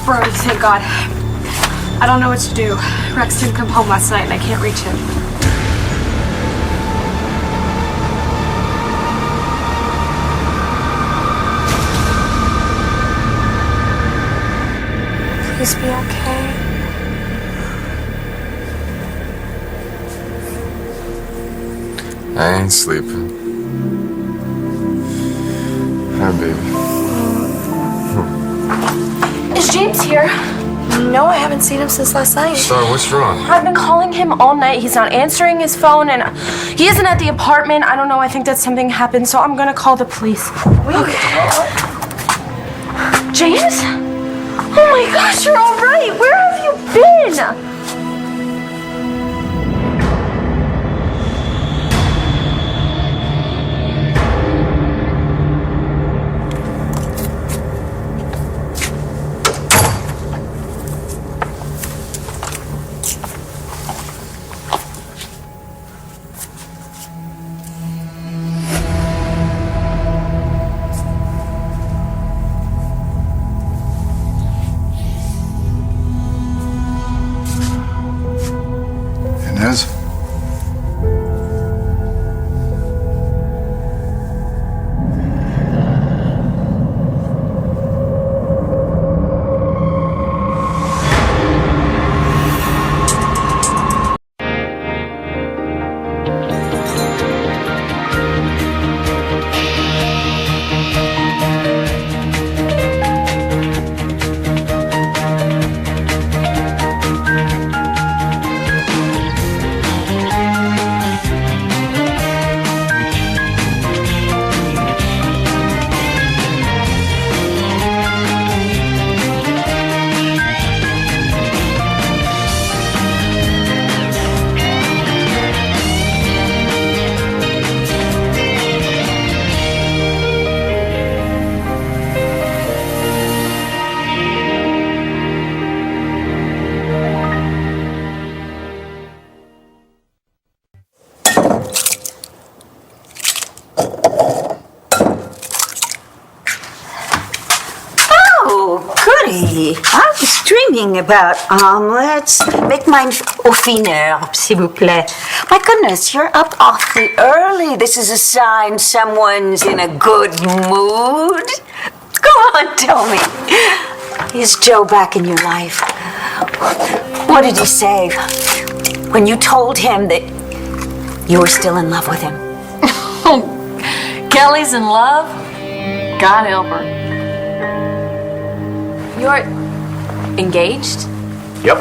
Brody, thank God. I don't know what to do. Rex didn't come home last night and I can't reach him. Please be okay. I ain't sleeping. Hi, baby. Is James here? No, I haven't seen him since last night. Star, what's wrong? I've been calling him all night. He's not answering his phone and he isn't at the apartment. I don't know. I think that something happened, so I'm gonna call the police. Wait. Okay. James? Oh my gosh, you're all right. Where have you been? Inez? I was dreaming about omelets. Make mine au fineur, s'il vous plaît. My goodness, you're up awfully early. This is a sign someone's in a good mood. Go on, tell me. Is Joe back in your life? What did he say when you told him that you were still in love with him? Kelly's in love? God help her. You're engaged? Yep.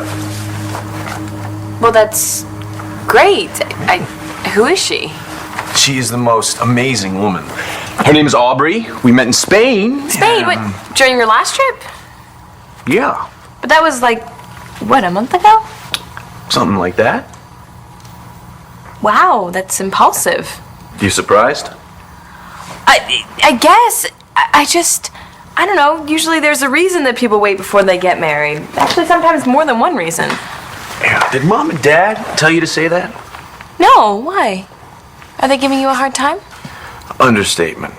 Well, that's great. Who is she? She is the most amazing woman. Her name is Aubrey. We met in Spain. Spain? What, during your last trip? Yeah. But that was like, what, a month ago? Something like that. Wow, that's impulsive. You surprised? I guess. I don't know. Usually there's a reason that people wait before they get married. Actually, sometimes more than one reason. Yeah. Did Mom and Dad tell you to say that? No, why? Are they giving you a hard time? Understatement.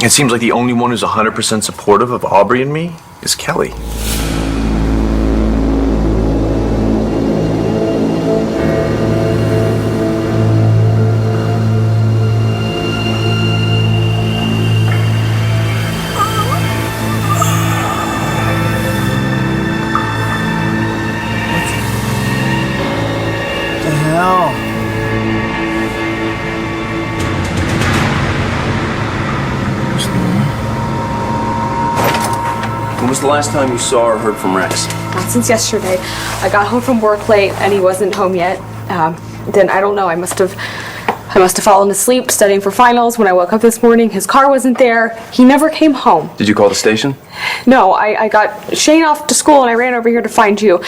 It seems like the only one who's 100% supportive of Aubrey and me is Kelly. When was the last time you saw or heard from Rex? Not since yesterday. I got home from work late and he wasn't home yet. Then I don't know. I must have fallen asleep studying for finals. When I woke up this morning, his car wasn't there. He never came home. Did you call the station? No, I got Shane off to school and I ran over here to find you.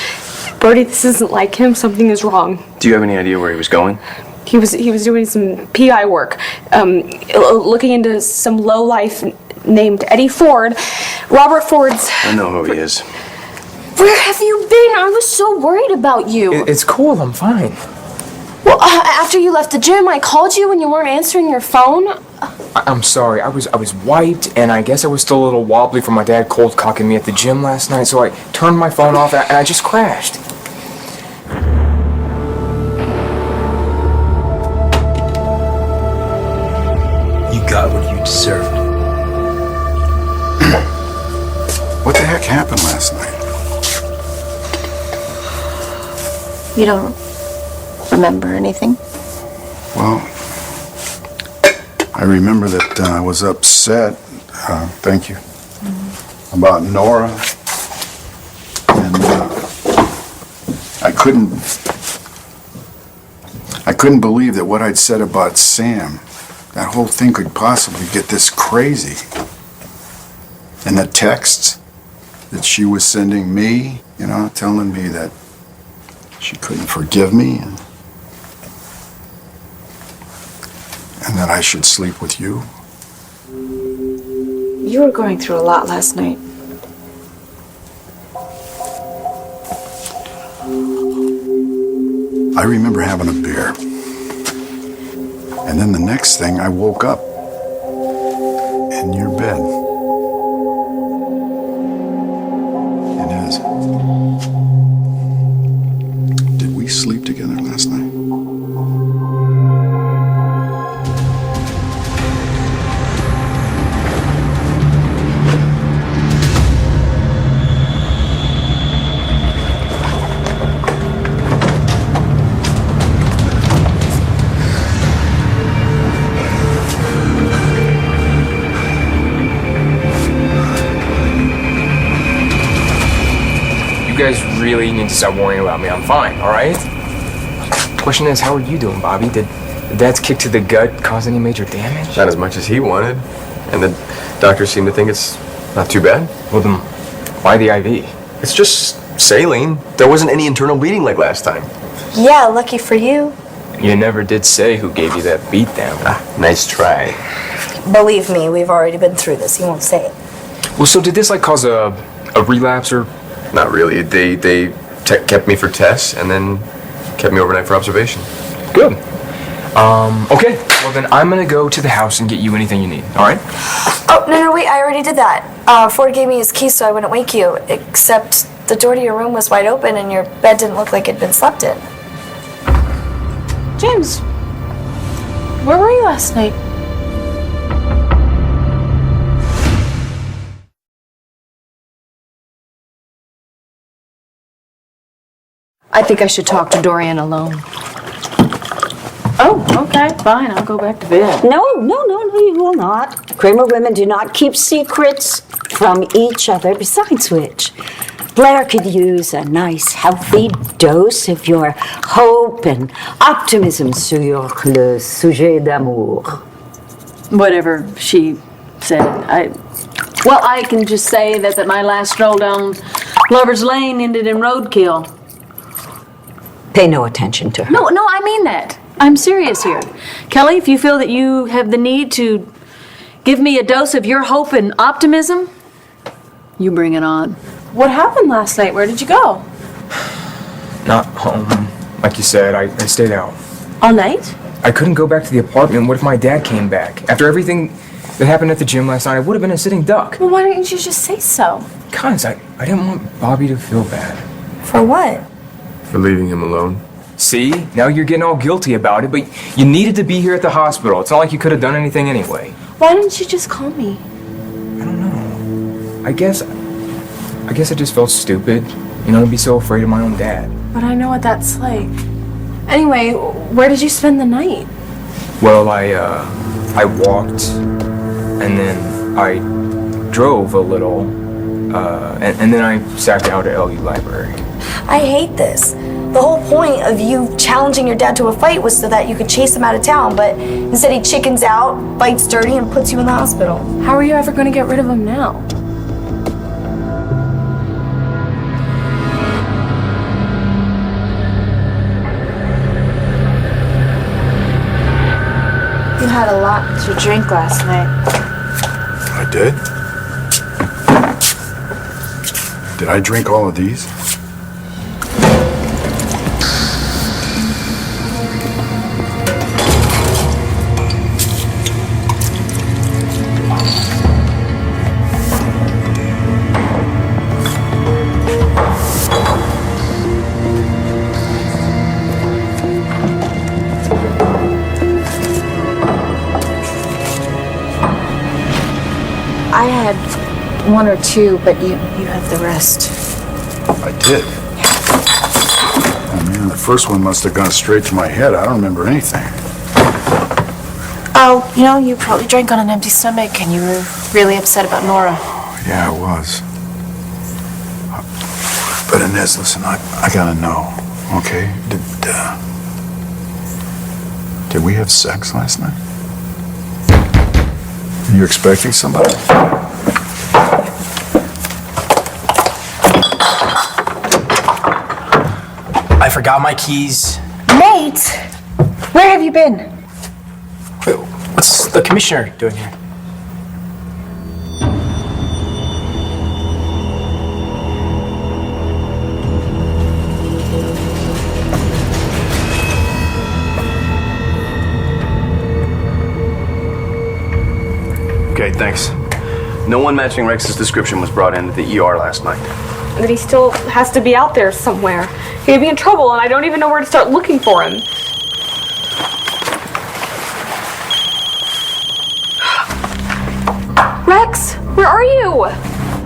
Brody, this isn't like him. Something is wrong. Do you have any idea where he was going? He was doing some PI work, looking into some lowlife named Eddie Ford. Robert Ford's... I know who he is. Where have you been? I was so worried about you. It's cool, I'm fine. Well, after you left the gym, I called you when you weren't answering your phone. I'm sorry. I was wiped, and I guess I was still a little wobbly from my dad cold cocking me at the gym last night, so I turned my phone off, and I just crashed. You got what you deserved. What the heck happened last night? You don't remember anything? Well, I remember that I was upset, thank you, about Nora. And I couldn't believe that what I'd said about Sam, that whole thing could possibly get this crazy. And the texts that she was sending me, you know, telling me that she couldn't forgive me and that I should sleep with you. You were going through a lot last night. I remember having a beer. And then the next thing, I woke up in your bed. Inez, did we sleep together last night? You guys really need to stop worrying about me. I'm fine, all right? Question is, how are you doing, Bobby? Did Dad's kick to the gut cause any major damage? Not as much as he wanted. And the doctors seem to think it's not too bad. Well, then, why the IV? It's just saline. There wasn't any internal bleeding like last time. Yeah, lucky for you. You never did say who gave you that beatdown. Nice try. Believe me, we've already been through this. He won't say it. Well, so did this like cause a relapse or? Not really. They kept me for tests and then kept me overnight for observation. Good. Okay. Well, then I'm gonna go to the house and get you anything you need. All right? Oh, no, wait, I already did that. Ford gave me his keys so I wouldn't wake you, except the door to your room was wide open and your bed didn't look like it'd been slept in. James, where were you last night? I think I should talk to Dorian alone. Oh, okay, fine. I'll go back to bed. No, you will not. Kramer women do not keep secrets from each other. Besides which, Blair could use a nice, healthy dose of your hope and optimism sur le sujet d'amour. Whatever she said. I can just say that my last stroll down Lover's Lane ended in roadkill. Pay no attention to her. No, I mean that. I'm serious here. Kelly, if you feel that you have the need to give me a dose of your hope and optimism, you bring it on. What happened last night? Where did you go? Not home. Like you said, I stayed out. All night? I couldn't go back to the apartment. What if my dad came back? After everything that happened at the gym last night, I would have been a sitting duck. Well, why didn't you just say so? Cons, I didn't want Bobby to feel bad. For what? For leaving him alone. See? Now you're getting all guilty about it, but you needed to be here at the hospital. It's not like you could have done anything anyway. Why didn't you just call me? I don't know. I guess I just felt stupid, to be so afraid of my own dad. But I know what that's like. Anyway, where did you spend the night? Well, I walked, and then I drove a little, and then I sat out at LU Library. I hate this. The whole point of you challenging your dad to a fight was so that you could chase him out of town, but instead he chickens out, bites dirty, and puts you in the hospital. How are you ever going to get rid of him now? You had a lot to drink last night. I did? Did I drink all of these? had one or two, but you have the rest. I did. Oh man, the first one must have gone straight to my head. I don't remember anything. Oh, you probably drank on an empty stomach and you were really upset about Nora. Yeah, I was. But Inez, listen, I gotta know, okay? Did we have sex last night? Are you expecting somebody? I forgot my keys. Nate! Where have you been? Wait, what's the commissioner doing here? Okay, thanks. No one matching Rex's description was brought into the ER last night. That he still has to be out there somewhere. He could be in trouble, and I don't even know where to start looking for him. Rex, where are you?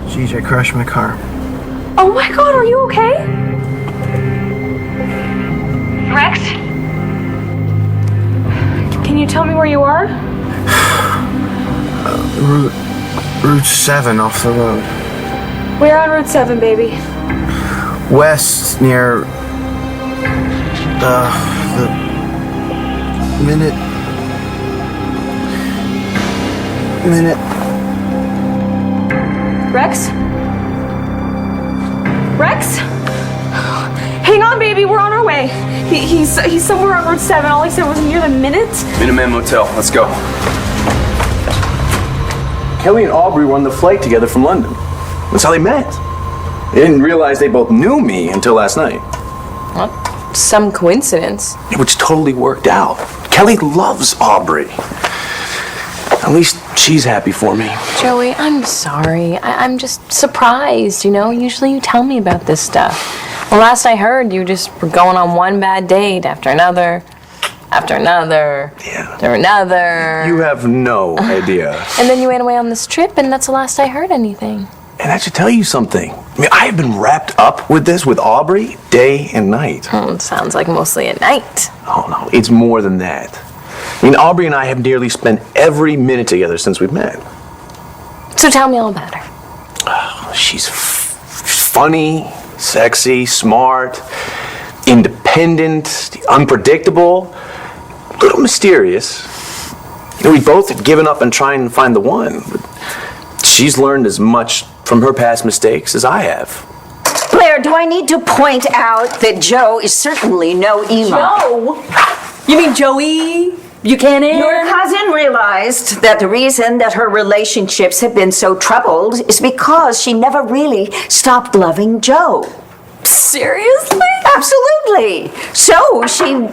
Geez, I crashed my car. Oh my God, are you okay? Rex? Can you tell me where you are? Route 7 off the road. We're on Route 7, baby. West near the minute. Rex? Rex? Hang on, baby, we're on our way. He's somewhere on Route 7. All he said was near the Minute. Minuteman Motel, let's go. Kelly and Aubrey were on the flight together from London. That's how they met. They didn't realize they both knew me until last night. What? Some coincidence. Which totally worked out. Kelly loves Aubrey. At least she's happy for me. Joey, I'm sorry. I'm just surprised, Usually you tell me about this stuff. Well, last I heard, you just were going on one bad date after another, after another, after another. You have no idea. And then you went away on this trip, and that's the last I heard anything. And I should tell you something. I have been wrapped up with this with Aubrey day and night. It sounds like mostly at night. Oh, no, it's more than that. Aubrey and I have nearly spent every minute together since we've met. So tell me all about her. She's funny, sexy, smart, independent, unpredictable, a little mysterious. We both had given up on trying to find the one, but she's learned as much from her past mistakes as I have. Blair, do I need to point out that Joe is certainly no emo? Joe? You mean Joey Buchanan? Your cousin realized that the reason that her relationships have been so troubled is because she never really stopped loving Joe. Seriously? Absolutely. So she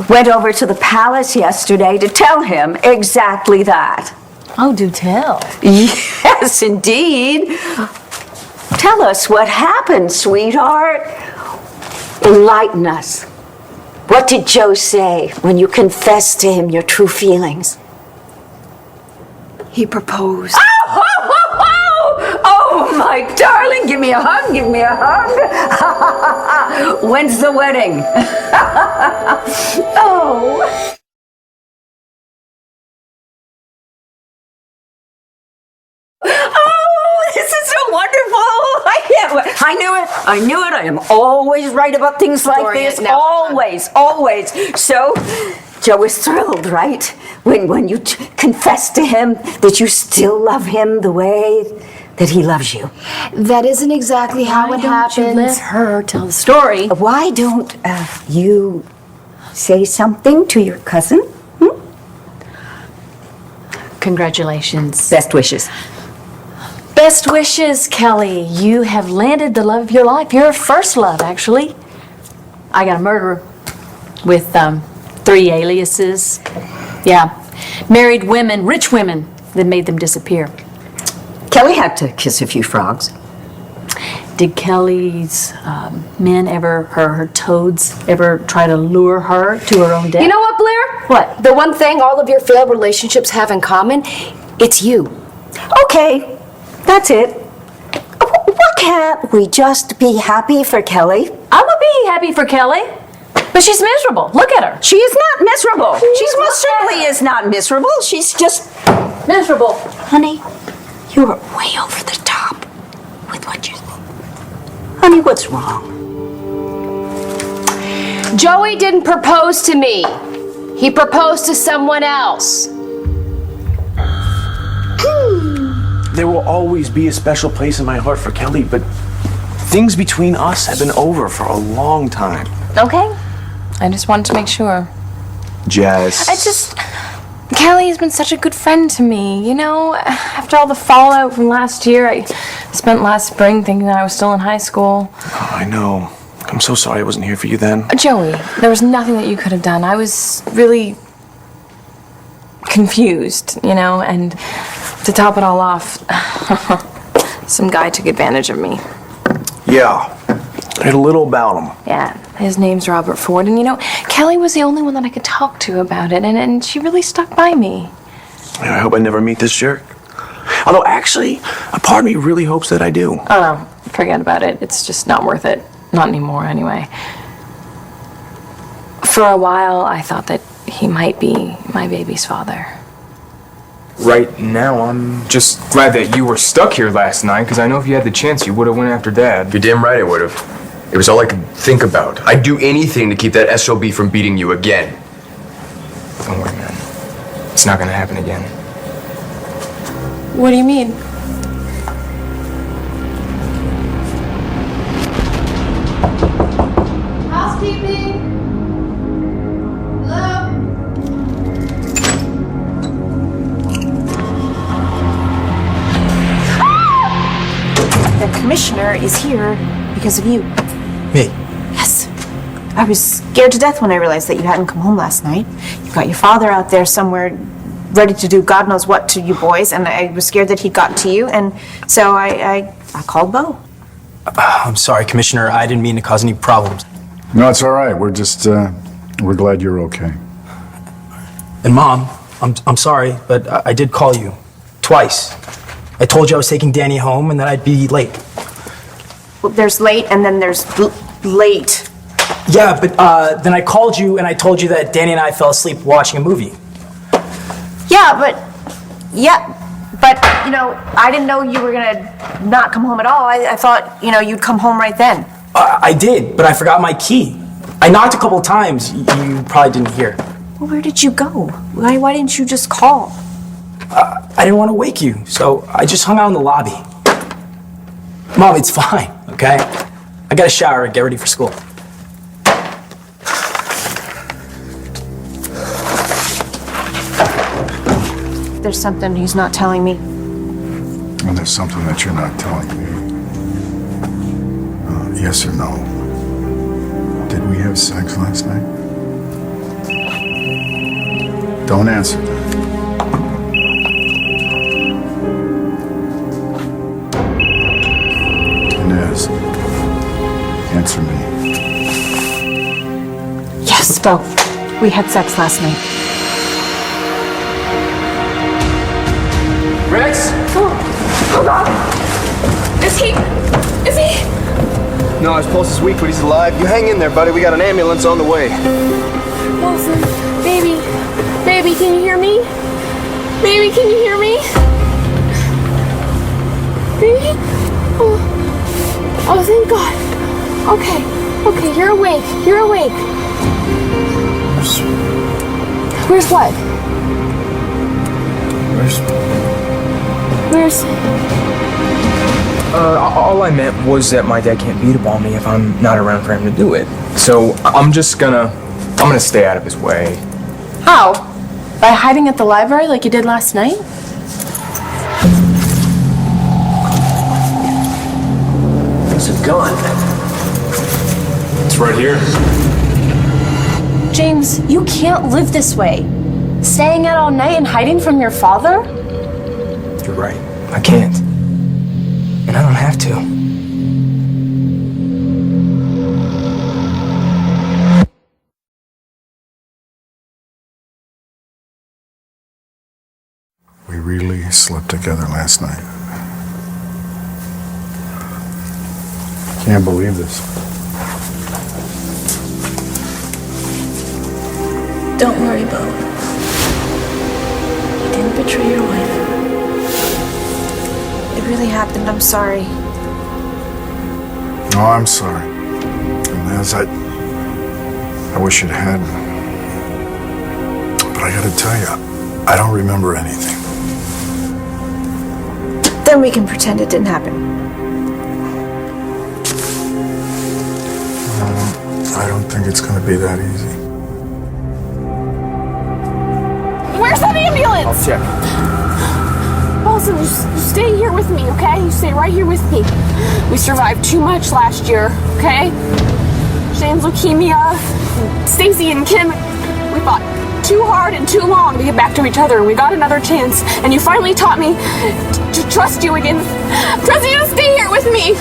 went over to the palace yesterday to tell him exactly that. Oh, do tell. Yes, indeed. Tell us what happened, sweetheart. Enlighten us. What did Joe say when you confessed to him your true feelings? He proposed. Oh, my darling, give me a hug, give me a hug. When's the wedding? Oh. Oh, this is so wonderful. I knew it. I am always right about things like Dorian, this. no, Always. So, Joe is thrilled, right? When you confess to him that you still love him the way that he loves you. That isn't exactly how it happened. Let her tell the story. Why don't you say something to your cousin? Congratulations. Best wishes. Best wishes, Kelly. You have landed the love of your life. Your first love, actually. I got a murderer with 3 aliases. Yeah. Married women, rich women that made them disappear. Kelly had to kiss a few frogs. Did Kelly's men ever, her toads, ever try to lure her to her own death? You know what, Blair? What? The one thing all of your failed relationships have in common, it's you. Okay, That's it. Why can't we just be happy for Kelly? I'm gonna be happy for Kelly, but she's miserable. Look at her. She is not miserable. She most certainly is not miserable. She's just Miserable. Honey, you are way over the top with what you think. Honey, what's wrong? Joey didn't propose to me. He proposed to someone else. There will always be a special place in my heart for Kelly, but things between us have been over for a long time. Okay. I just wanted to make sure. Jess. Kelly has been such a good friend to me, you know? After all the fallout from last year, I spent last spring thinking that I was still in high school. Oh, I know. I'm so sorry I wasn't here for you then. Joey, there was nothing that you could have done. I was really confused, you know? And to top it all off, some guy took advantage of me. Yeah. I had a little about him. Yeah, his name's Robert Ford, and you know, Kelly was the only one that I could talk to about it, and she really stuck by me. I hope I never meet this jerk. Although, actually, a part of me really hopes that I do. Oh no, forget about it. It's just not worth it. Not anymore, anyway. For a while, I thought that he might be my baby's father. Right now, I'm just glad that you were stuck here last night, because I know if you had the chance, you would have went after Dad. You're damn right I would have. It was all I could think about. I'd do anything to keep that SOB from beating you again. Don't worry, man. It's not gonna happen again. What do you mean? Housekeeping. Hello. The commissioner is here because of you. Me? Yes. I was scared to death when I realized that you hadn't come home last night. You got your father out there somewhere ready to do God knows what to you boys, and I was scared that he'd gotten to you, and so I called Bo. I'm sorry, Commissioner. I didn't mean to cause any problems. No, it's all right. We're just, we're glad you're okay. And Mom, I'm sorry, but I did call you twice. I told you I was taking Danny home and that I'd be late. Well, there's late and then there's late. Yeah, but then I called you and I told you that Danny and I fell asleep watching a movie. Yeah, but you know, I didn't know you were gonna not come home at all. I thought, you know, you'd come home right then. I did, but I forgot my key. I knocked a couple of times. You probably didn't hear. Well, where did you go? Why didn't you just call? I didn't want to wake you, so I just hung out in the lobby. Mom, it's fine, okay? I got to shower and get ready for school. There's something he's not telling me. And there's something that you're not telling me. Yes or no? Did we have sex last night? Don't answer that. Inez, answer me. Yes, Bo. We had sex last night. Rex? Hold on. Is he? No, his pulse is weak, but he's alive. You hang in there, buddy. We got an ambulance on the way. Wilson, baby, can you hear me? Baby, can you hear me? Baby? Oh, thank God. Okay, you're awake. Where's what? Where's... All I meant was that my dad can't beat up on me if I'm not around for him to do it. So I'm gonna stay out of his way. How? By hiding at the library like you did last night? It's a gun. It's right here. James, you can't live this way. Staying out all night and hiding from your father? You're right. I can't. And I don't have to. We really slept together last night. can't believe this. Don't worry, Bo. You didn't betray your wife. It really happened. I'm sorry. No, I'm sorry. And as I wish it hadn't. But I gotta tell you, I don't remember anything. Then we can pretend it didn't happen. I don't think it's gonna be that easy. Where's that ambulance? I'll check. Paulson, you stay here with me, okay? You stay right here with me. We survived too much last year, okay? Shane's leukemia, Stacy and Kim, we fought too hard and too long to get back to each other, and we got another chance, and you finally taught me to trust you again. I'm trusting you to stay here with me.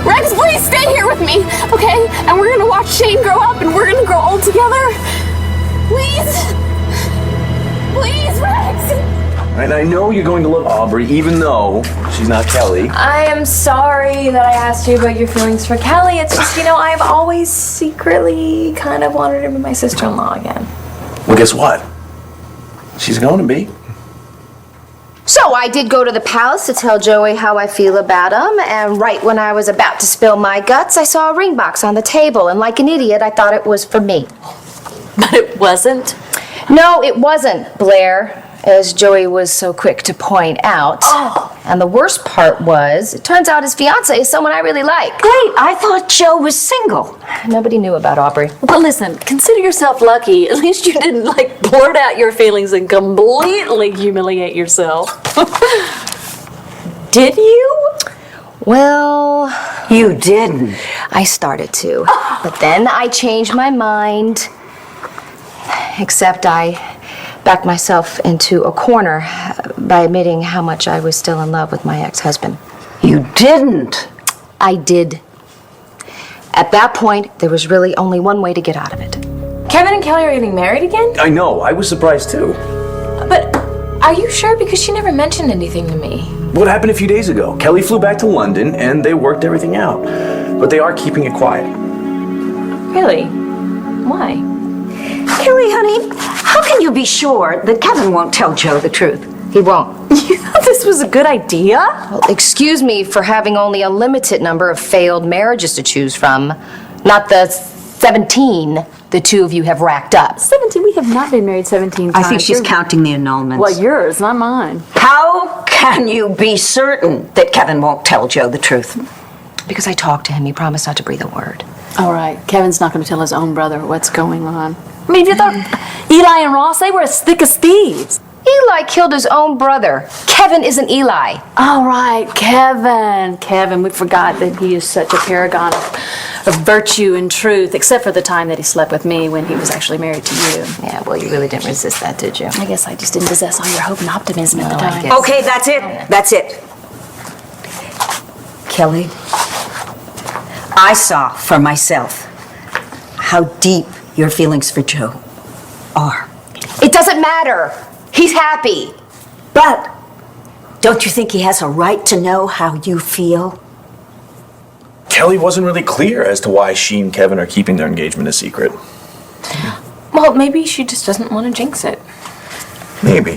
Rex, please stay here with me, okay? And we're gonna watch Shane grow up, and we're gonna grow old together. Please. Please, Rex. And I know you're going to love Aubrey, even though she's not Kelly. I am sorry that I asked you about your feelings for Kelly. It's just, I've always secretly kind of wanted her to be my sister-in-law again. Well, guess what? She's going to be. So I did go to the palace to tell Joey how I feel about him, and right when I was about to spill my guts, I saw a ring box on the table, and like an idiot, I thought it was for me. But it wasn't? No, it wasn't, Blair, as Joey was so quick to point out. Oh. And the worst part was, it turns out his fiance is someone I really like. Wait, I thought Joe was single. Nobody knew about Aubrey. But listen, consider yourself lucky. At least you didn't, blurt out your feelings and completely humiliate yourself. Did you? Well, You didn't. I started to. But then I changed my mind. Except I backed myself into a corner by admitting how much I was still in love with my ex-husband. You didn't. I did. At that point, there was really only one way to get out of it. Kevin and Kelly are getting married again? I know, I was surprised too. But are you sure? Because she never mentioned anything to me. What happened a few days ago? Kelly flew back to London and they worked everything out. But they are keeping it quiet. Really? Why? Kelly, honey, how can you be sure that Kevin won't tell Joe the truth? He won't. You thought this was a good idea? Well, excuse me for having only a limited number of failed marriages to choose from, not the 17 the two of you have racked up. 17? We have not been married 17 times. I think she's counting the annulments. Well, yours, not mine. How can you be certain that Kevin won't tell Joe the truth? Because I talked to him. He promised not to breathe a word. All right, Kevin's not going to tell his own brother what's going on. I mean, you thought Eli and Ross, they were as thick as thieves. Eli killed his own brother. Kevin isn't Eli. All right, Kevin. Kevin, we forgot that he is such a paragon of virtue and truth, except for the time that he slept with me when he was actually married to you. Yeah, well, you really didn't resist that, did you? I guess I just didn't possess all your hope and optimism at the I time. guess. Okay, that's it. That's it. Kelly, I saw for myself how deep your feelings for Joe are. It doesn't matter. He's happy. But don't you think he has a right to know how you feel? Kelly wasn't really clear as to why she and Kevin are keeping their engagement a secret. Well, maybe she just doesn't want to jinx it. Maybe.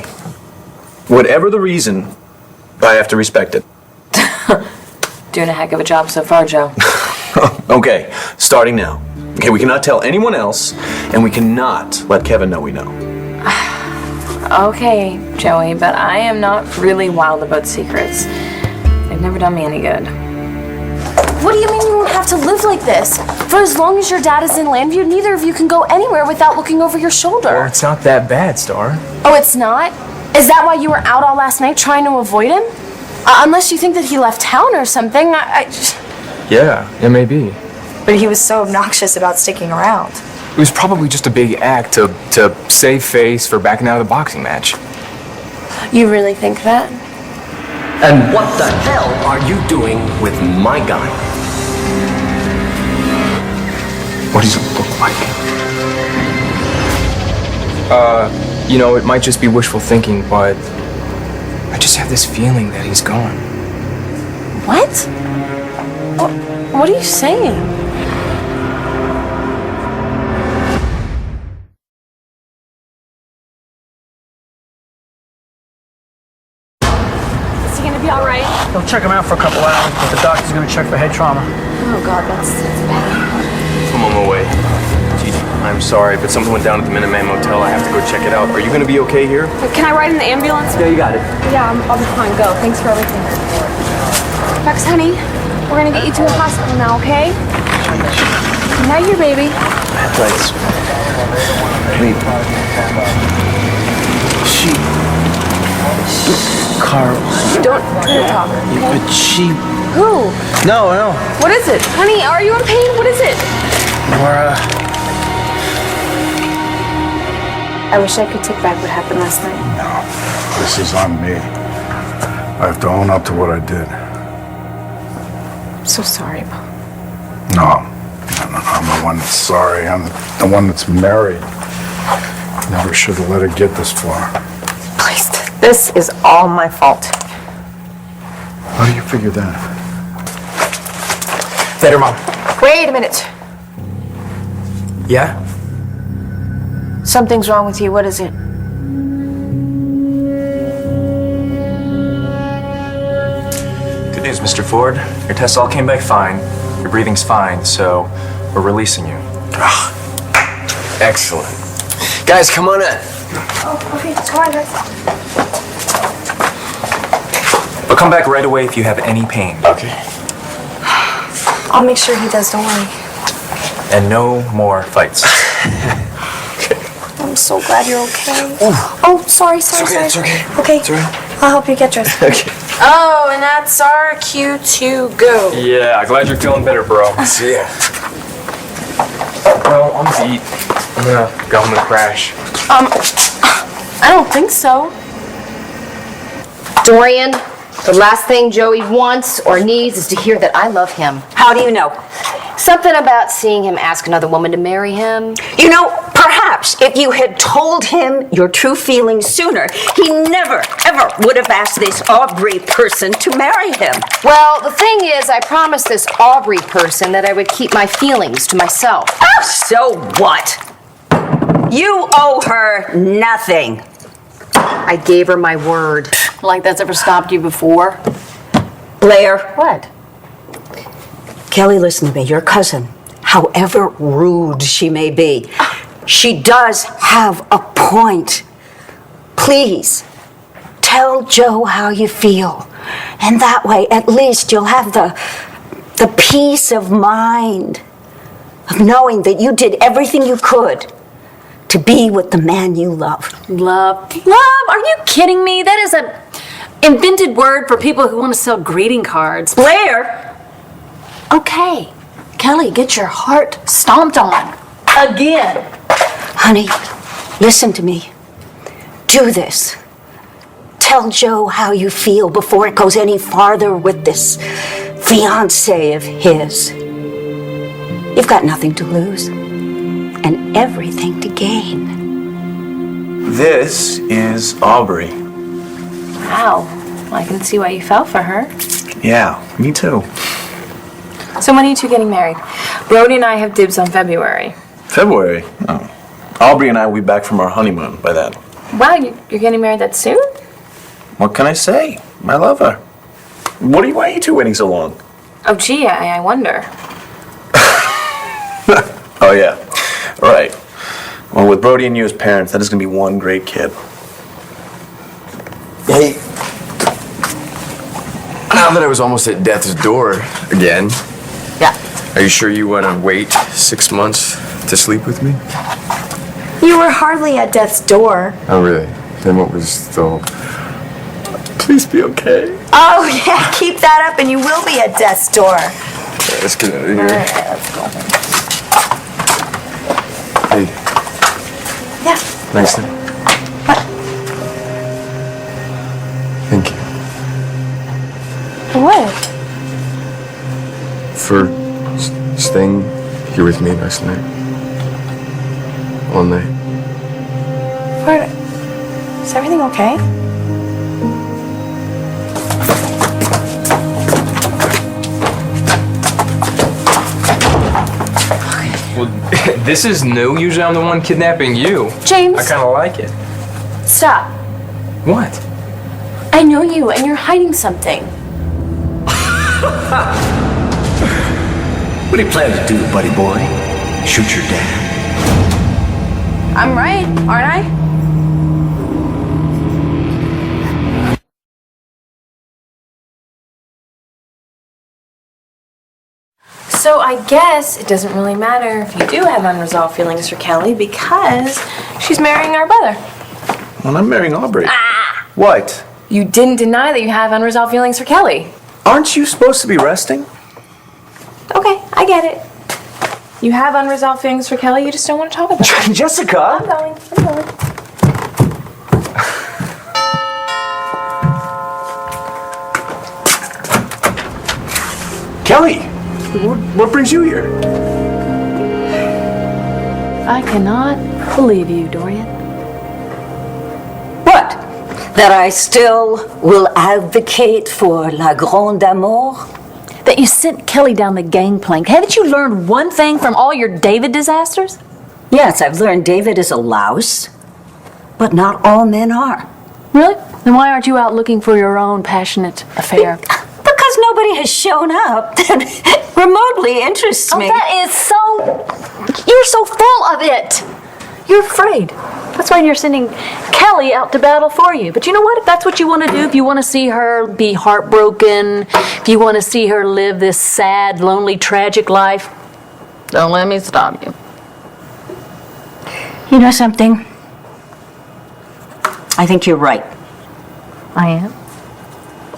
Whatever the reason, I have to respect it. Doing a heck of a job so far, Joe. Okay, starting now. Okay, we cannot tell anyone else, and we cannot let Kevin know we know. Okay, Joey, but I am not really wild about secrets. They've never done me any good. What do you mean you won't have to live like this? For as long as your dad is in Landview, neither of you can go anywhere without looking over your shoulder. Well, it's not that bad, Star. Oh, it's not? Is that why you were out all last night trying to avoid him? Unless you think that he left town or something. Yeah, it may be. But he was so obnoxious about sticking around. It was probably just a big act to save face for backing out of the boxing match. You really think that? And what the hell are you doing with my guy? What does it look like? It might just be wishful thinking, but I just have this feeling that he's gone. What? What are you saying? Is he gonna be all right? They'll check him out for a couple hours, but the doctor's gonna check for head trauma. Oh God, that's bad. I'm on my way. Gigi, I'm sorry, but something went down at the Minuteman Motel. I have to go check it out. Are you gonna be okay here? Can I ride in the ambulance? Yeah, you got it. Yeah, I'll be fine. Go. Thanks for everything. Bex, honey, we're gonna get you to the hospital now, okay? Now your baby. Thanks. Wait. Carl. Don't try to talk. Okay? But she... Who? No. What is it? Honey, are you in pain? What is it? Laura. I wish I could take back what happened last night. No, this is on me. I have to own up to what I did. I'm so sorry, Mom. No, I'm the one that's sorry. I'm the one that's married. Never should have let it get this far. Please, this is all my fault. How do you figure that? Later, Mom. Wait a minute. Yeah? Something's wrong with you. What is it? Good news, Mr. Ford. Your tests all came back fine. Your breathing's fine, so we're releasing you. Excellent. Guys, come on in. Oh, okay. Come on, guys. But come back right away if you have any pain. Okay. I'll make sure he does, don't worry. And no more fights. I'm so glad you're okay. Oh, sorry. It's okay. Okay. It's all right. I'll help you get dressed. Okay. Oh, and that's our cue to go. Yeah, glad you're feeling better, bro. See ya. No, I'm beat. I'm gonna go home and crash. I don't think so. Dorian, the last thing Joey wants or needs is to hear that I love him. How do you know? Something about seeing him ask another woman to marry him. You know, perhaps if you had told him your true feelings sooner, he never, ever would have asked this Aubrey person to marry him. Well, the thing is, I promised this Aubrey person that I would keep my feelings to myself. Oh, so what? You owe her nothing. I gave her my word. Like that's ever stopped you before? Blair. What? Kelly, listen to me. Your cousin, however rude she may be, she does have a point. Please, tell Joe how you feel. And that way, at least you'll have the peace of mind of knowing that you did everything you could to be with the man you love. Love? Are you kidding me? That is a invented word for people who want to sell greeting cards. Blair! Okay, Kelly, get your heart stomped on. Again. Honey, listen to me. Do this. Tell Joe how you feel before it goes any farther with this fiancé of his. You've got nothing to lose and everything to gain. This is Aubrey. Wow. I can see why you fell for her. Yeah, me too. So when are you two getting married? Brody and I have dibs on February. February? Oh. Aubrey and I will be back from our honeymoon by then. Wow, you're getting married that soon? What can I say? I love her. Why are you two waiting so long? Oh, gee, I wonder. Oh, yeah. Right. Well, with Brody and you as parents, that is going to be one great kid. Hey. Now that I was almost at death's door again. Yeah. Are you sure you want to wait 6 months to sleep with me? You were hardly at death's door. Oh, really? Then what was the whole... Please be okay. Oh, yeah, keep that up and you will be at death's door. Yeah, let's get out of here. All right, let's go. Hey, Yeah. nice thing. What? Thank you What? for staying here with me last night. All night. What? Is everything okay? This is new. Usually I'm the one kidnapping you. James. I kind of like it. Stop. What? I know you, and you're hiding something. What do you plan to do, buddy boy? Shoot your dad? I'm right, aren't I? So I guess it doesn't really matter if you do have unresolved feelings for Kelly because she's marrying our brother. Well, I'm marrying Aubrey. Ah! What? You didn't deny that you have unresolved feelings for Kelly. Aren't you supposed to be resting? Okay, I get it. You have unresolved feelings for Kelly, you just don't want to talk about it. Jessica! I'm going. Kelly! What brings you here? I cannot believe you, Dorian. What? That I still will advocate for la grande amour? That you sent Kelly down the gangplank. Haven't you learned one thing from all your David disasters? Yes, I've learned David is a louse, but not all men are. Really? Then why aren't you out looking for your own passionate affair? Because nobody has shown up that remotely interests me. That is so... You're so full of it. You're afraid. That's why you're sending Kelly out to battle for you. But you know what? If that's what you want to do, if you want to see her be heartbroken, if you want to see her live this sad, lonely, tragic life, don't let me stop you. You know something? I think you're right. I am?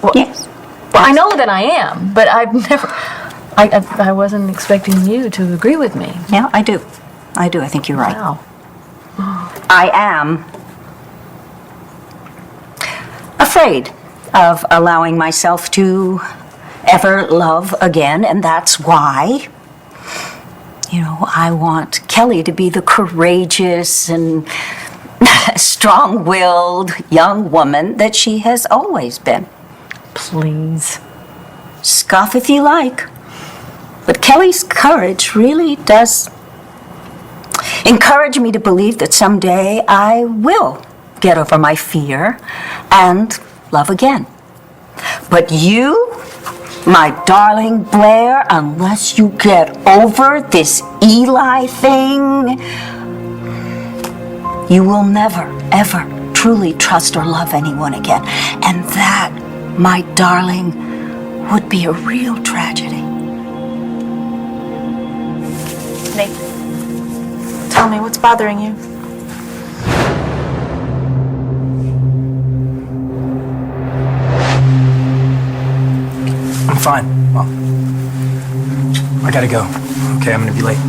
Well, yes. Well, I know that I am, but I've never... I wasn't expecting you to agree with me. Yeah, I do. I do. I think you're right. Wow. I am afraid of allowing myself to ever love again, and that's why, I want Kelly to be the courageous and strong-willed young woman that she has always been. Please. Scoff if you like. But Kelly's courage really does encourage me to believe that someday I will get over my fear and love again. But you, my darling Blair, unless you get over this Eli thing, you will never, ever truly trust or love anyone again. And that, my darling, would be a real tragedy. Nate, tell me, what's bothering you? I'm fine. Well, I gotta go. Okay, I'm gonna be late.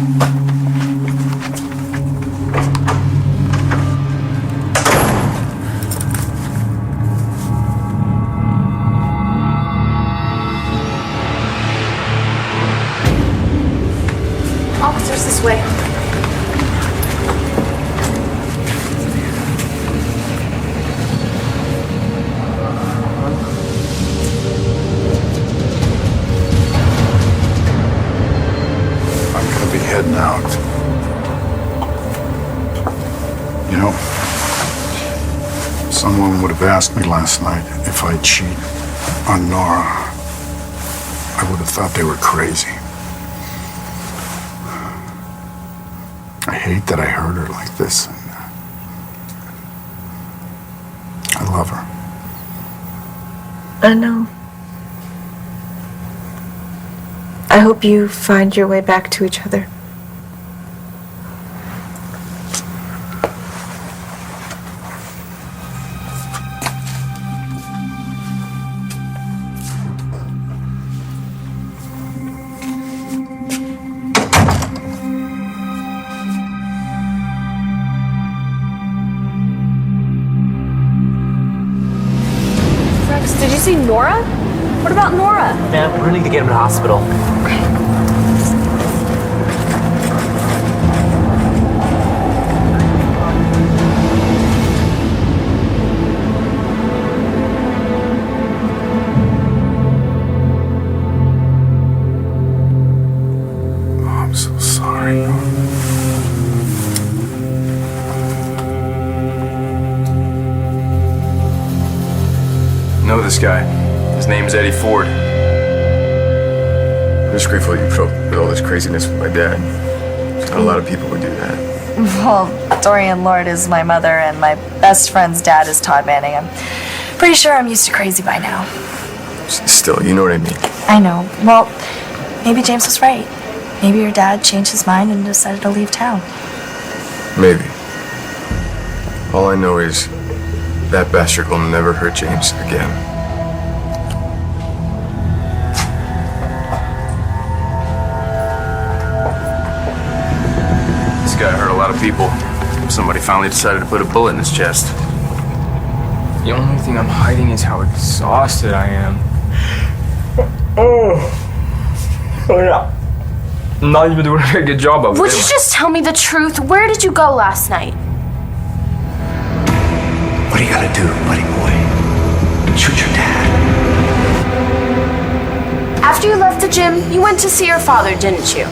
Officers, this way. I'm gonna be heading out. Someone would have asked me last night if I'd cheat on Nora. I would have thought they were crazy. I hate that I hurt her like this. I love her. I know. I hope you find your way back to each other. Did you see Nora? What about Nora? Yeah, we're gonna need to get him to the hospital. Oh, I'm so sorry. this guy. His name's Eddie Ford. I'm just grateful you put up with all this craziness with my dad. Not a lot of people would do that. Well, Dorian Lord is my mother, and my best friend's dad is Todd Manning. I'm pretty sure I'm used to crazy by now. Still, you know what I mean. I know. Well, maybe James was right. Maybe your dad changed his mind and decided to leave town. Maybe. All I know is that bastard will never hurt James again. This guy hurt a lot of people. Somebody finally decided to put a bullet in his chest. The only thing I'm hiding is how exhausted I am. I'm not even doing a very good job of it. Would you just tell me the truth? Where did you go last night? What are you gonna do, buddy boy? Shoot your dad? After you left the gym, you went to see your father, didn't you?